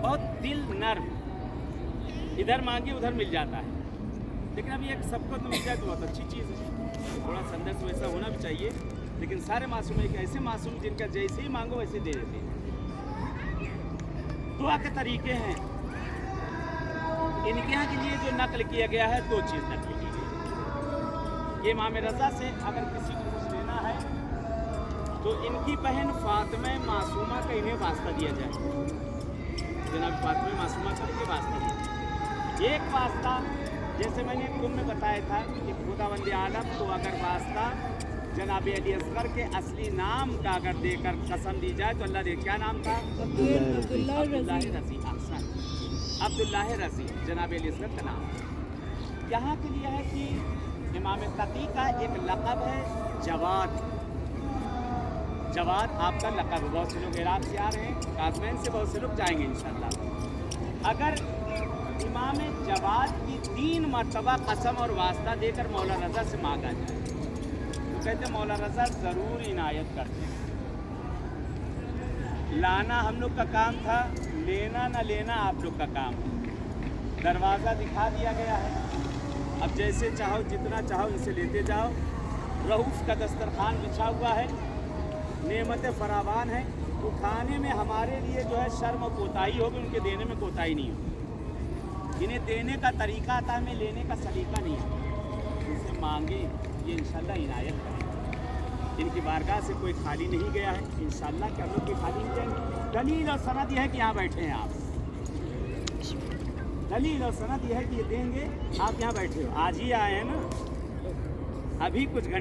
बहुत दिल नर्म, इधर मांगे उधर मिल जाता है। लेकिन अब ये सबको तो मिल जाए तो बहुत अच्छी चीज़ है, थोड़ा संदेश वैसा होना भी चाहिए। लेकिन सारे मासूम एक ऐसे मासूम जिनका जैसे ही मांगो वैसे दे देते हैं। दुआ के तरीके हैं इनके यहाँ के लिए जो नकल किया गया है, 2 चीज़ नकल की गई। ये इमाम रज़ा से अगर किसी को कुछ लेना है तो इनकी बहन फातिमा मासूमा का इन्हें वास्ता दिया जाए, जनाब फातिमा मासूमा का इन्हें वास्ता दिया जाए। एक वास्ता जैसे मैंने तुम में बताया था कि खुदावंद आलम को अगर वास्ता जनाब अली असगर के असली नाम का अगर देकर कसम दी जाए तो अल्लाह दे, क्या नाम था? अब्दुल्लाह रज़ी। अहसन, अब्दुल्लाह रज़ी जनाब अली असगर का नाम। यहाँ के लिए है कि इमाम तकी का एक लक़ब है जवाद। जवाद आपका लक़ब है। बहुत से लोग इराक़ से आ रहे हैं, काज़मैन से बहुत से लोग जाएंगे इंशाअल्लाह। अगर इमाम जवाद की 3 मरतबा कसम और वास्ता देकर मौला रज़ा से मांगा जाए तो कहते मौला रज़ा ज़रूर इनायत करते हैं। लाना हम लोग का काम था, लेना न लेना आप लोग का काम है। दरवाज़ा दिखा दिया गया है, अब जैसे चाहो जितना चाहो इनसे लेते जाओ। रऊफ़ का दस्तरखान बिछा हुआ है, नेमतें फरावान है। उठाने में हमारे लिए जो है शर्म और कोताही होगी, उनके देने में कोताही नहीं होगी। इन्हें देने का तरीका आता है, हमें लेने का सलीका नहीं है। इनसे मांगे ये इंशाल्लाह इनायत करेंगे। इनकी बारगाह से कोई खाली नहीं गया है, इंशाल्लाह कि हम लोग कोई खाली नहीं जाएंगे। दलील और सनद यह है कि यहाँ बैठे हैं आप, दलील और सनद यह है कि ये देंगे। आप यहाँ बैठे हो, आज ही आए हैं ना, अभी कुछ घंटे